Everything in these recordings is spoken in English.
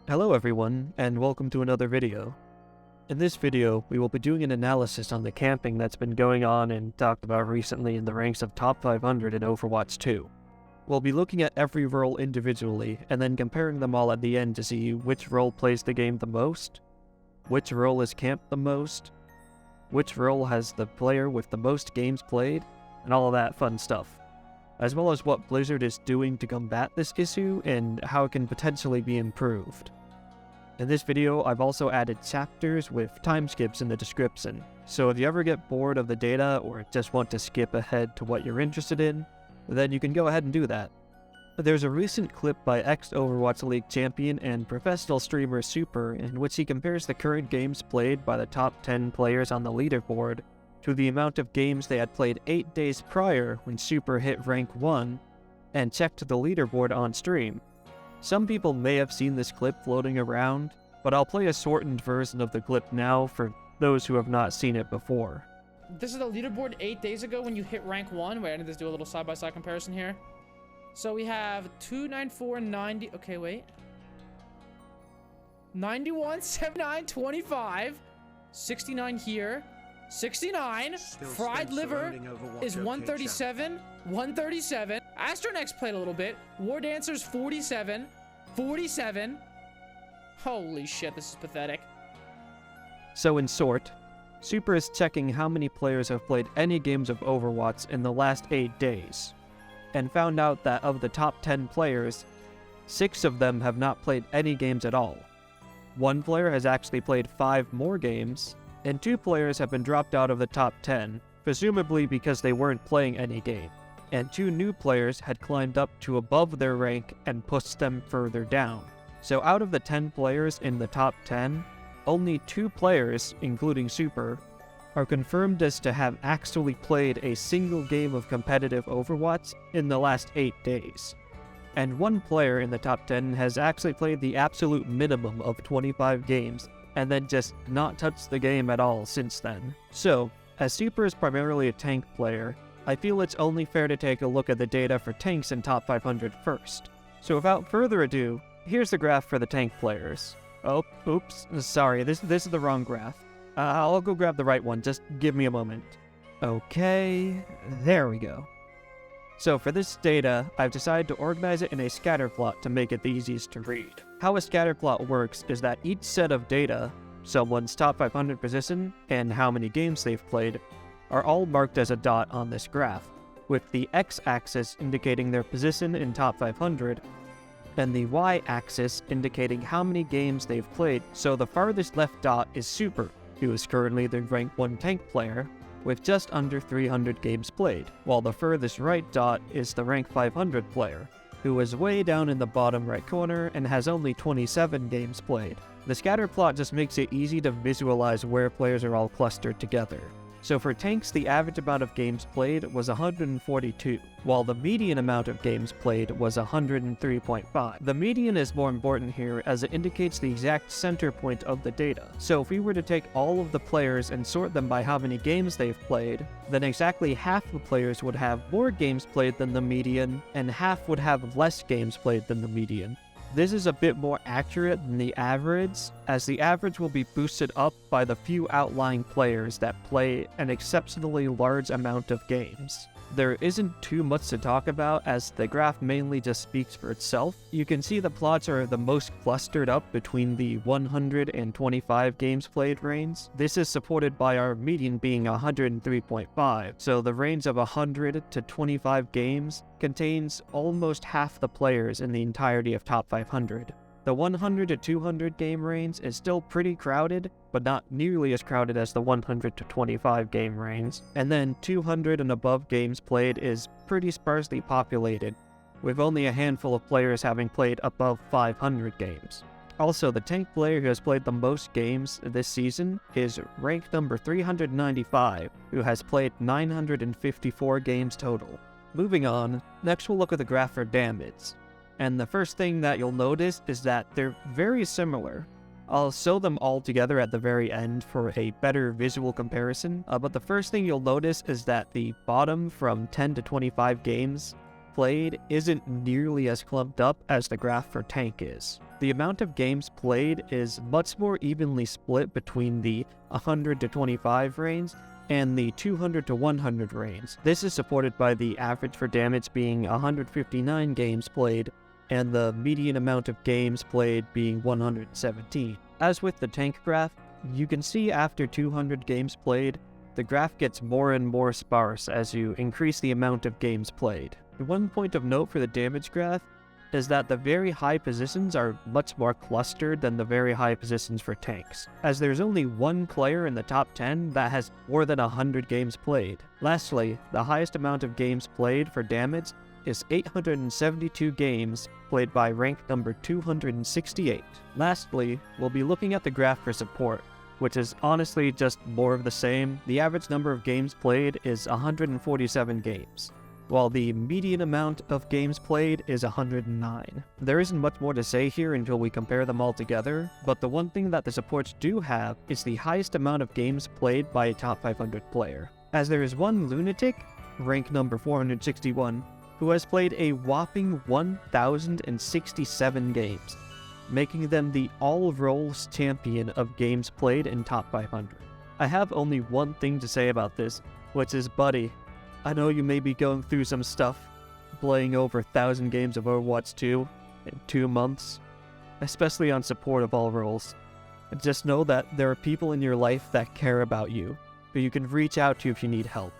Hello everyone, and welcome to another video. In this video, we will be doing an analysis on the camping that's been going on and talked about recently in the ranks of top 500 in Overwatch 2. We'll be looking at every role individually, and then comparing them all at the end to see which role plays the game the most, which role is camped the most, which role has the player with the most games played, and all of that fun stuff, as well as what Blizzard is doing to combat this issue and how it can potentially be improved. In this video, I've also added chapters with time skips in the description, so if you ever get bored of the data or just want to skip ahead to what you're interested in, then you can go ahead and do that. There's a recent clip by ex-Overwatch League champion and professional streamer Super in which he compares the current games played by the top 10 players on the leaderboard to the amount of games they had played 8 days prior when Super hit rank 1 and checked the leaderboard on stream. Some people may have seen this clip floating around, but I'll play a shortened version of the clip now for those who have not seen it before. This is the leaderboard 8 days ago when you hit rank 1. Wait, I need to do a little side-by-side comparison here. So we have 294, 90. Okay, wait. 91, 79, 25. 69 here. 69. Fried liver is 137. 137. Astronex played a little bit. War Dancer's 47. 47. Holy shit, this is pathetic. So in short, Super is checking how many players have played any games of Overwatch in the last 8 days, and found out that of the top 10 players, 6 of them have not played any games at all. 1 player has actually played 5 more games, and 2 players have been dropped out of the top 10, presumably because they weren't playing any game, and 2 new players had climbed up to above their rank and pushed them further down. So out of the 10 players in the top 10, only 2 players, including Super, are confirmed as to have actually played a single game of competitive Overwatch in the last 8 days. And 1 player in the top 10 has actually played the absolute minimum of 25 games, and then just not touched the game at all since then. So, as Super is primarily a tank player, I feel it's only fair to take a look at the data for tanks in top 500 first. So without further ado, here's the graph for the tank players. Oh, oops, sorry, this is the wrong graph. I'll go grab the right one, just give me a moment. Okay, there we go. So for this data, I've decided to organize it in a scatter plot to make it the easiest to read. How a scatter plot works is that each set of data, someone's top 500 position and how many games they've played, are all marked as a dot on this graph, with the x-axis indicating their position in top 500, and the y-axis indicating how many games they've played. So the farthest left dot is Super, who is currently the rank 1 tank player, with just under 300 games played, while the furthest right dot is the rank 500 player, who is way down in the bottom right corner and has only 27 games played. The scatter plot just makes it easy to visualize where players are all clustered together. So for tanks, the average amount of games played was 142, while the median amount of games played was 103.5. The median is more important here as it indicates the exact center point of the data. So if we were to take all of the players and sort them by how many games they've played, then exactly half the players would have more games played than the median, and half would have less games played than the median. This is a bit more accurate than the average, as the average will be boosted up by the few outlying players that play an exceptionally large amount of games. There isn't too much to talk about as the graph mainly just speaks for itself. You can see the plots are the most clustered up between the 100 and 25 games played range. This is supported by our median being 103.5, so the range of 100 to 25 games contains almost half the players in the entirety of top 500. The 100 to 200 game range is still pretty crowded, but not nearly as crowded as the 100 to 25 game range. And then 200 and above games played is pretty sparsely populated, with only a handful of players having played above 500 games. Also, the tank player who has played the most games this season is rank number 395, who has played 954 games total. Moving on, next we'll look at the graph for damage. And the first thing that you'll notice is that they're very similar. I'll show them all together at the very end for a better visual comparison, but the first thing you'll notice is that the bottom from 10 to 25 games played isn't nearly as clumped up as the graph for tank is. The amount of games played is much more evenly split between the 100 to 25 range and the 200 to 100 range. This is supported by the average for damage being 159 games played and the median amount of games played being 117. As with the tank graph, you can see after 200 games played, the graph gets more and more sparse as you increase the amount of games played. One point of note for the damage graph is that the very high positions are much more clustered than the very high positions for tanks, as there's only one player in the top 10 that has more than 100 games played. Lastly, the highest amount of games played for damage is 872 games played by rank number 268. Lastly, we'll be looking at the graph for support, which is honestly just more of the same. The average number of games played is 147 games, while the median amount of games played is 109. There isn't much more to say here until we compare them all together, but the one thing that the supports do have is the highest amount of games played by a top 500 player, as there is one lunatic, rank number 461, who has played a whopping 1,067 games, making them the all-roles champion of games played in top 500. I have only one thing to say about this, which is, buddy, I know you may be going through some stuff, playing over 1,000 games of Overwatch 2 in 2 months, especially on support of all roles. Just know that there are people in your life that care about you, who you can reach out to if you need help,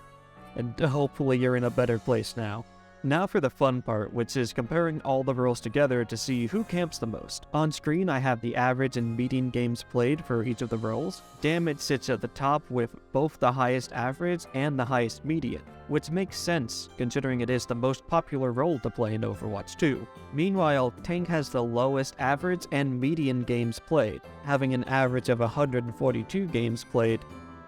and hopefully you're in a better place now. Now for the fun part, which is comparing all the roles together to see who camps the most. On screen I have the average and median games played for each of the roles. Damage sits at the top with both the highest average and the highest median, which makes sense considering it is the most popular role to play in Overwatch 2. Meanwhile, Tank has the lowest average and median games played, having an average of 142 games played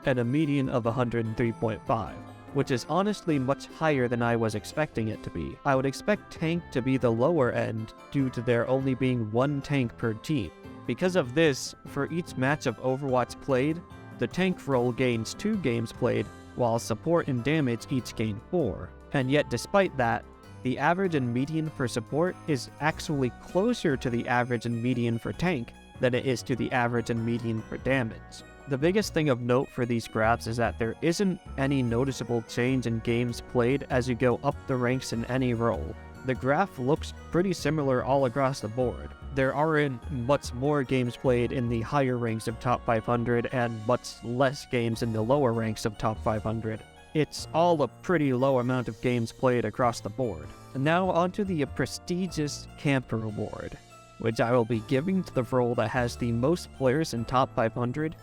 and a median of 103.5. which is honestly much higher than I was expecting it to be. I would expect Tank to be the lower end due to there only being one tank per team. Because of this, for each match of Overwatch played, the tank role gains 2 games played, while support and damage each gain 4. And yet despite that, the average and median for support is actually closer to the average and median for tank than it is to the average and median for damage. The biggest thing of note for these graphs is that there isn't any noticeable change in games played as you go up the ranks in any role. The graph looks pretty similar all across the board. There aren't much more games played in the higher ranks of top 500 and much less games in the lower ranks of top 500. It's all a pretty low amount of games played across the board. And now onto the prestigious Camper Award, which I will be giving to the role that has the most players in top 500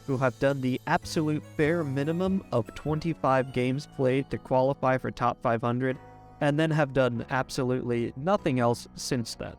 who have done the absolute bare minimum of 25 games played to qualify for top 500, and then have done absolutely nothing else since then.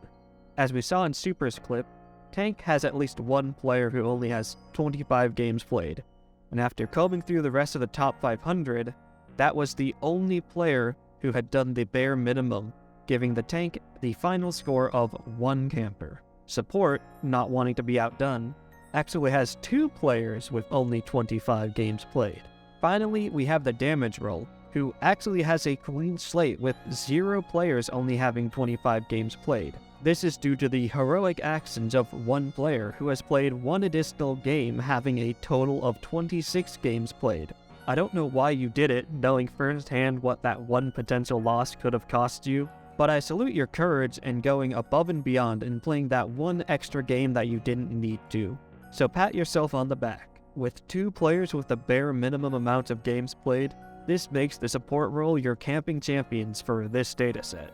As we saw in Super's clip, Tank has at least one player who only has 25 games played, and after combing through the rest of the top 500, that was the only player who had done the bare minimum, giving the Tank the final score of 1 camper. Support, not wanting to be outdone, actually has 2 players with only 25 games played. Finally, we have the damage role, who actually has a clean slate with 0 players only having 25 games played. This is due to the heroic actions of one player who has played 1 additional game, having a total of 26 games played. I don't know why you did it, knowing firsthand what that one potential loss could have cost you, but I salute your courage in going above and beyond and playing that one extra game that you didn't need to. So pat yourself on the back. With 2 players with the bare minimum amount of games played, this makes the support role your camping champions for this dataset.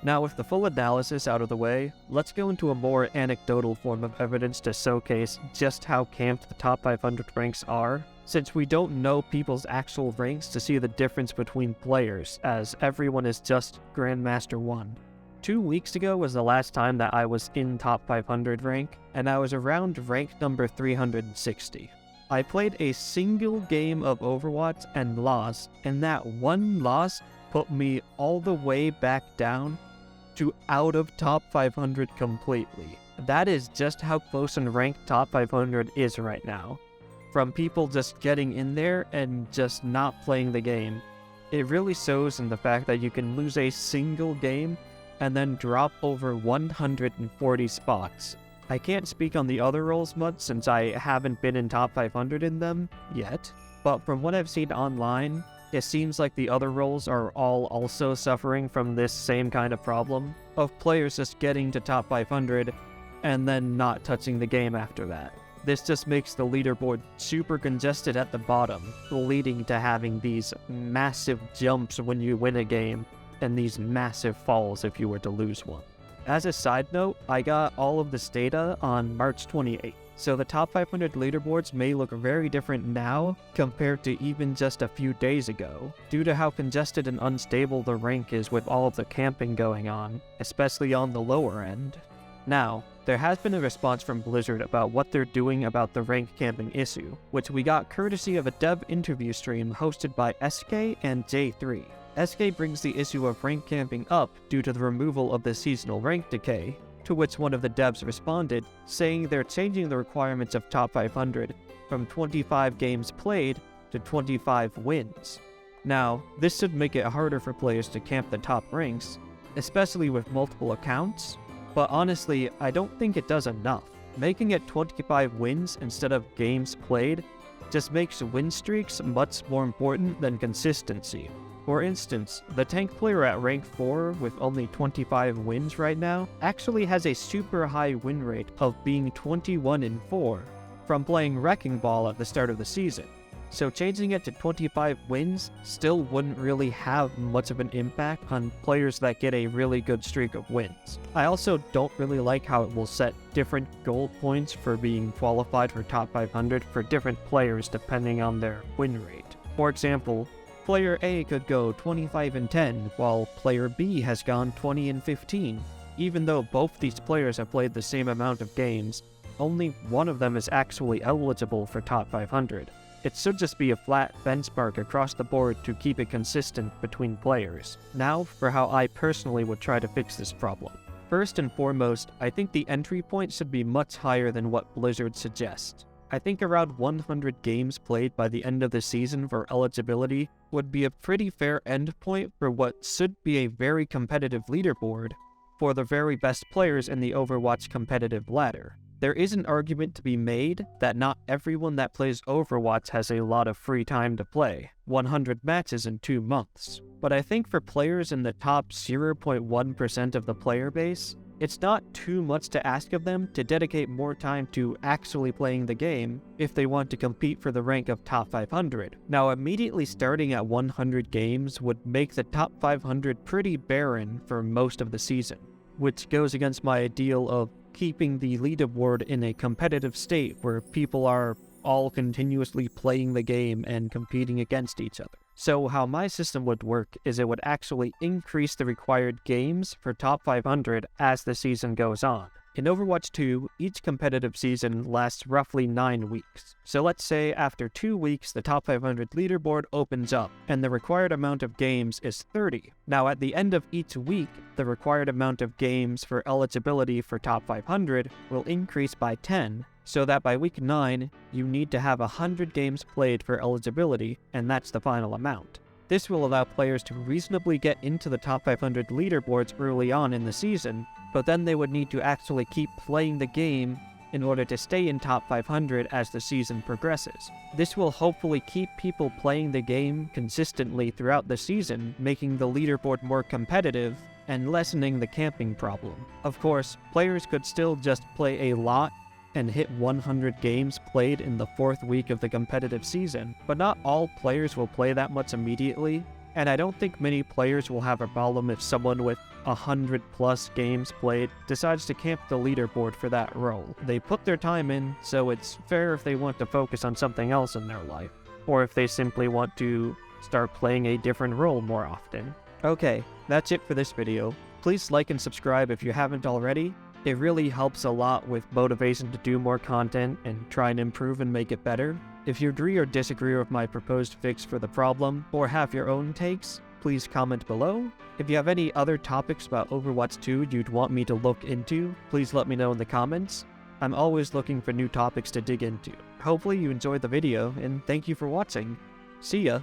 Now with the full analysis out of the way, let's go into a more anecdotal form of evidence to showcase just how camped the top 500 ranks are, since we don't know people's actual ranks to see the difference between players, as everyone is just Grandmaster 1. 2 weeks ago was the last time that I was in top 500 rank, and I was around rank number 360. I played a single game of Overwatch and lost, and that one loss put me all the way back down to out of top 500 completely. That is just how close in ranked top 500 is right now. From people just getting in there and just not playing the game. It really shows in the fact that you can lose a single game and then drop over 140 spots I can't speak on the other roles much since I haven't been in top 500 in them yet, but from what I've seen online, it seems like the other roles are all also suffering from this same kind of problem of players just getting to top 500 and then not touching the game after that. This just makes the leaderboard super congested at the bottom, leading to having these massive jumps when you win a game and these massive falls if you were to lose one. As a side note, I got all of this data on March 28th, so the top 500 leaderboards may look very different now compared to even just a few days ago, due to how congested and unstable the rank is with all of the camping going on, especially on the lower end. Now, there has been a response from Blizzard about what they're doing about the rank camping issue, which we got courtesy of a dev interview stream hosted by SK and J3. SK brings the issue of rank camping up due to the removal of the seasonal rank decay, to which one of the devs responded, saying they're changing the requirements of top 500 from 25 games played to 25 wins. Now, this should make it harder for players to camp the top ranks, especially with multiple accounts, but honestly, I don't think it does enough. Making it 25 wins instead of games played just makes win streaks much more important than consistency. For instance, the tank player at rank 4 with only 25 wins right now actually has a super high win rate of being 21-4 from playing Wrecking Ball at the start of the season. So changing it to 25 wins still wouldn't really have much of an impact on players that get a really good streak of wins. I also don't really like how it will set different goal points for being qualified for top 500 for different players depending on their win rate. For example, player A could go 25-10 while player B has gone 20-15. Even though both these players have played the same amount of games, only one of them is actually eligible for top 500. It should just be a flat benchmark across the board to keep it consistent between players. Now for how I personally would try to fix this problem. First and foremost, I think the entry point should be much higher than what Blizzard suggests. I think around 100 games played by the end of the season for eligibility would be a pretty fair endpoint for what should be a very competitive leaderboard for the very best players in the Overwatch competitive ladder. There is an argument to be made that not everyone that plays Overwatch has a lot of free time to play, 100 matches in 2 months. But I think for players in the top 0.1% of the player base, it's not too much to ask of them to dedicate more time to actually playing the game if they want to compete for the rank of top 500. Now, immediately starting at 100 games would make the top 500 pretty barren for most of the season, which goes against my ideal of keeping the leaderboard in a competitive state where people are all continuously playing the game and competing against each other. So how my system would work is it would actually increase the required games for top 500 as the season goes on. In Overwatch 2, each competitive season lasts roughly 9 weeks. So let's say after 2 weeks the top 500 leaderboard opens up, and the required amount of games is 30. Now at the end of each week, the required amount of games for eligibility for top 500 will increase by 10, so that by week 9, you need to have 100 games played for eligibility, and that's the final amount. This will allow players to reasonably get into the top 500 leaderboards early on in the season, but then they would need to actually keep playing the game in order to stay in top 500 as the season progresses. This will hopefully keep people playing the game consistently throughout the season, making the leaderboard more competitive and lessening the camping problem. Of course, players could still just play a lot and hit 100 games played in the 4th week of the competitive season, but not all players will play that much immediately, and I don't think many players will have a problem if someone with 100+ games played decides to camp the leaderboard for that role. They put their time in, so it's fair if they want to focus on something else in their life, or if they simply want to start playing a different role more often. Okay, that's it for this video. Please like and subscribe if you haven't already. It really helps a lot with motivation to do more content and try and improve and make it better. If you agree or disagree with my proposed fix for the problem, or have your own takes, please comment below. If you have any other topics about Overwatch 2 you'd want me to look into, please let me know in the comments. I'm always looking for new topics to dig into. Hopefully you enjoyed the video, and thank you for watching. See ya!